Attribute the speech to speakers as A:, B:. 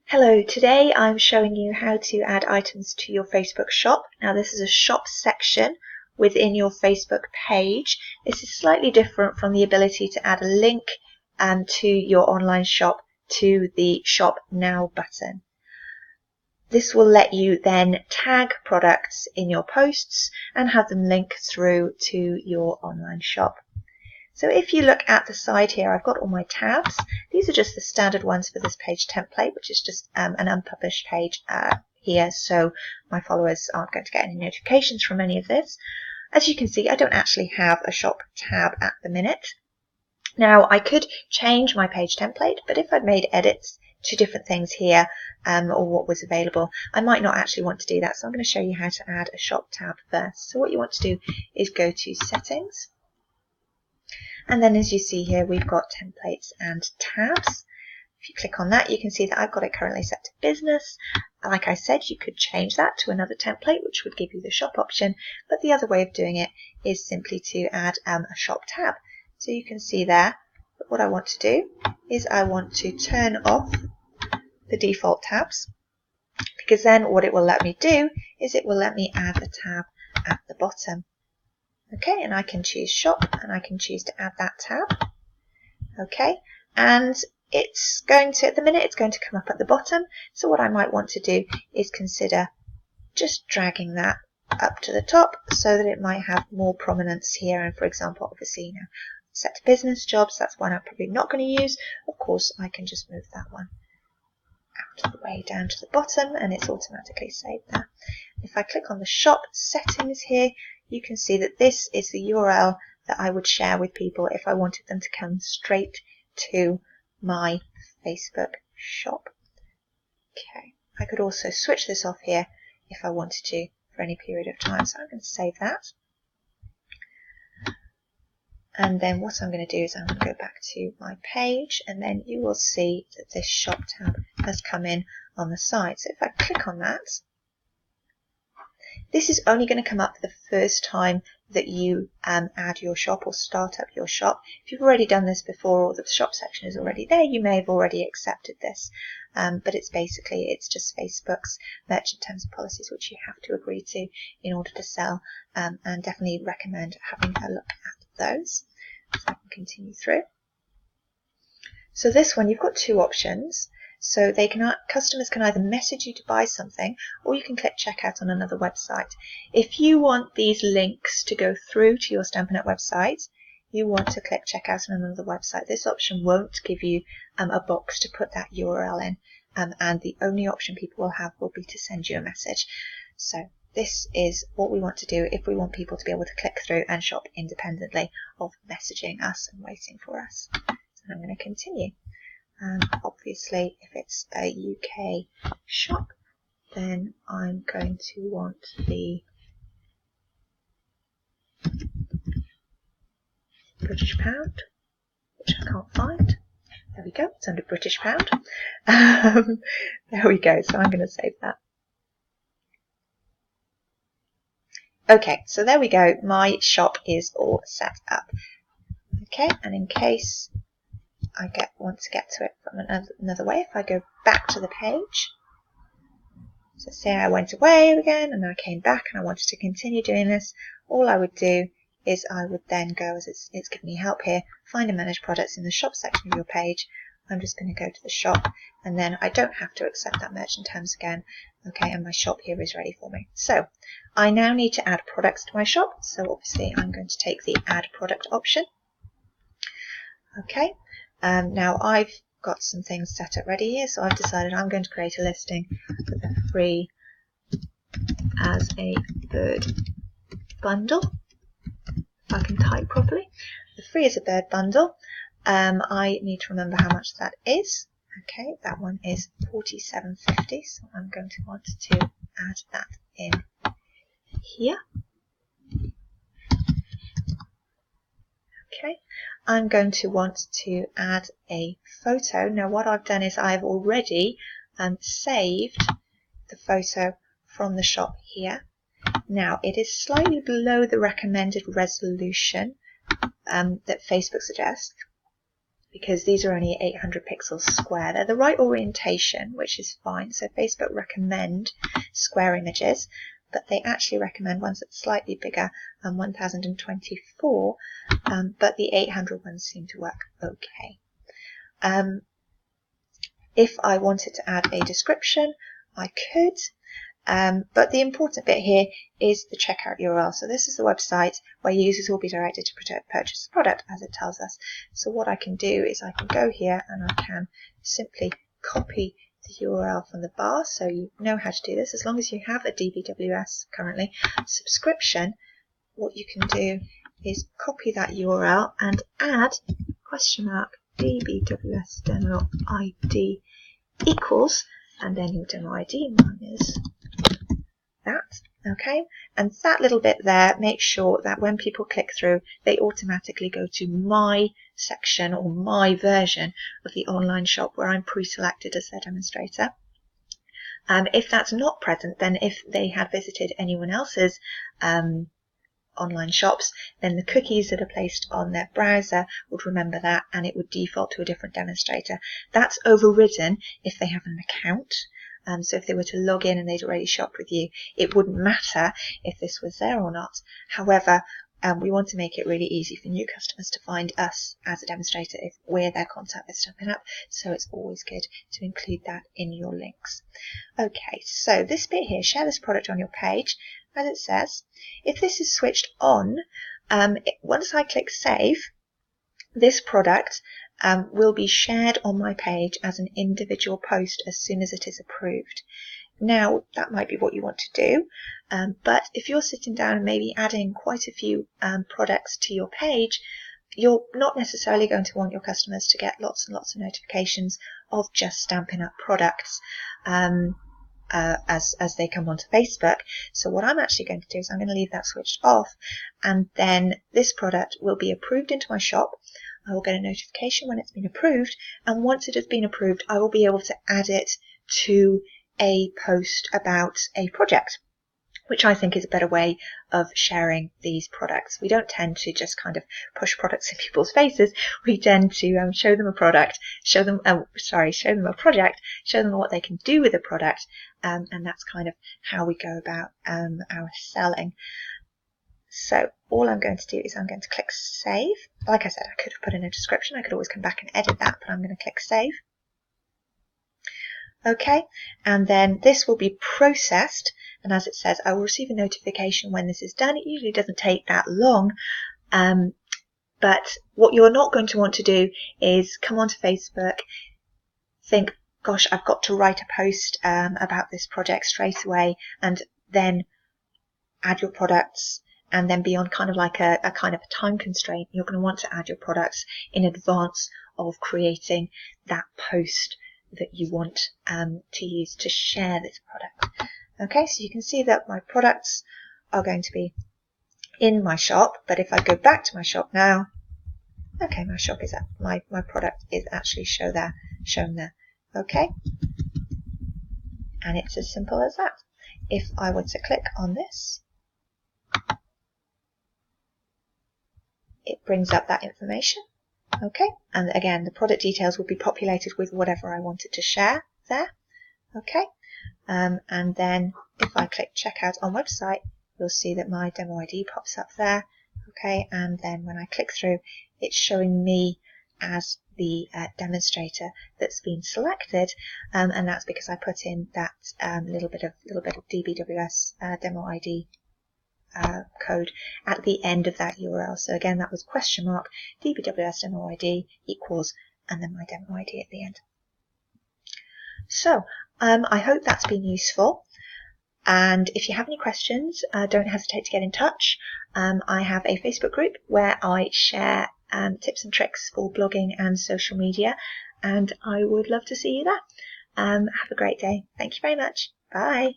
A: Hello, today I'm showing you how to add items to your Facebook shop. Now this is a shop section within your Facebook page. This is slightly different from the ability to add a link to your online shop to the Shop Now button. This will let you then tag products in your posts and have them link through to your online shop. So if you look at the side here, I've got all my tabs. These are just the standard ones for this page template, which is just an unpublished page here, so my followers aren't going to get any notifications from any of this. As you can see, I don't actually have a shop tab at the minute. Now, I could change my page template, but if I'd made edits to different things here or what was available, I might not actually want to do that. So I'm going to show you how to add a shop tab first. So what you want to do is go to Settings. And then as you see here, we've got templates and tabs. If you click on that, you can see that I've got it currently set to business. Like I said, you could change that to another template, which would give you the shop option. But the other way of doing it is simply to add a shop tab. So you can see there that what I want to do is I want to turn off the default tabs, because then what it will let me do is it will let me add a tab at the bottom. Okay, and I can choose shop and I can choose to add that tab. Okay, and it's going to, at the minute, it's going to come up at the bottom. So what I might want to do is consider just dragging that up to the top so that it might have more prominence here. And for example, obviously, you know, set to business jobs, that's one I'm probably not going to use. Of course, I can just move that one out of the way down to the bottom and it's automatically saved there. If I click on the shop settings here, you can see that this is the URL that I would share with people if I wanted them to come straight to my Facebook shop. Okay, I could also switch this off here if I wanted to for any period of time. So I'm going to save that. And then what I'm going to do is I'm going to go back to my page and then you will see that this shop tab has come in on the side. So if I click on that, this is only going to come up the first time that you add your shop or start up your shop. If you've already done this before or the shop section is already there, you may have already accepted this. But it's basically, it's just Facebook's merchant terms and policies which you have to agree to in order to sell, and definitely recommend having a look at those. So I can continue through. So this one, you've got two options. So they can, customers can either message you to buy something or you can click checkout on another website. If you want these links to go through to your Stampin' Up website, you want to click checkout on another website. This option won't give you a box to put that URL in, and the only option people will have will be to send you a message. So this is what we want to do if we want people to be able to click through and shop independently of messaging us and waiting for us. So I'm going to continue. And obviously, if it's a UK shop, then I'm going to want the British pound, which I can't find. There we go, it's under British pound. There we go, so I'm going to save that. Okay, so there we go, my shop is all set up. Okay, and in case I want to get to it from another way, if I go back to the page, so say I went away again and I came back and I wanted to continue doing this, all I would do is I would then go, as it's giving me help here, find and manage products in the shop section of your page. I'm just going to go to the shop and then I don't have to accept that merchant terms again. Okay, and my shop here is ready for me. So I now need to add products to my shop. So obviously I'm going to take the add product option. Okay. Now I've got some things set up ready here, so I've decided I'm going to create a listing for the free as a bird bundle. If I can type properly. The free as a bird bundle. I need to remember how much that is. Okay, that one is $47.50, so I'm going to want to add that in here. Okay, I'm going to want to add a photo. Now what I've done is I've already saved the photo from the shop here. Now it is slightly below the recommended resolution that Facebook suggests, because these are only 800 pixels square. They're the right orientation, which is fine. So Facebook recommend square images, but they actually recommend ones that's slightly bigger, 1024, but the 800 ones seem to work okay. If I wanted to add a description, I could. But the important bit here is the checkout URL. So this is the website where users will be directed to purchase the product, as it tells us. So what I can do is I can go here and I can simply copy the URL from the bar. So you know how to do this. As long as you have a DBWS currently subscription, what you can do is copy that URL and add $DBWS demo ID equals, and then your demo ID minus that, okay? And that little bit there makes sure that when people click through, they automatically go to my section or my version of the online shop where I'm pre-selected as their demonstrator. If that's not present, then if they had visited anyone else's online shops, then the cookies that are placed on their browser would remember that and it would default to a different demonstrator. That's overridden if they have an account. So if they were to log in and they'd already shopped with you, it wouldn't matter if this was there or not. However, we want to make it really easy for new customers to find us as a demonstrator if we're their contact with Stampin' Up. So it's always good to include that in your links. Okay, so this bit here, share this product on your page. As it says, if this is switched on, once I click save, this product will be shared on my page as an individual post as soon as it is approved. Now, that might be what you want to do, but if you're sitting down and maybe adding quite a few products to your page, you're not necessarily going to want your customers to get lots and lots of notifications of just Stampin' Up products as they come onto Facebook. So what I'm actually going to do is I'm going to leave that switched off, and then this product will be approved into my shop. I will get a notification when it's been approved, and once it has been approved, I will be able to add it to a post about a project, which I think is a better way of sharing these products. We don't tend to just kind of push products in people's faces. We tend to show them a product, show them a project, show them what they can do with the product, and that's kind of how we go about our selling. So all I'm going to do is I'm going to click save. Like I said, I could have put in a description. I could always come back and edit that, but I'm going to click save. Okay, and then this will be processed, and as it says, I will receive a notification when this is done. It usually doesn't take that long, but what you're not going to want to do is come onto Facebook, think, gosh, I've got to write a post about this project straight away, and then add your products, and then be on kind of like a kind of a time constraint. You're going to want to add your products in advance of creating that post that you want to use to share this product. Okay, so you can see that my products are going to be in my shop, but if I go back to my shop now, okay, my shop is my product is actually shown there. Okay, and it's as simple as that. If I were to click on this, it brings up that information. Okay, and again, the product details will be populated with whatever I wanted to share there. Okay, and then if I click checkout on website, you'll see that my demo ID pops up there. Okay, and then when I click through, it's showing me as the demonstrator that's been selected, and that's because I put in that little bit of DBWS demo ID code at the end of that URL. So again, that was $DBWS demo ID equals, and then my demo ID at the end. So I hope that's been useful. And if you have any questions, don't hesitate to get in touch. I have a Facebook group where I share tips and tricks for blogging and social media, and I would love to see you there. Have a great day. Thank you very much. Bye.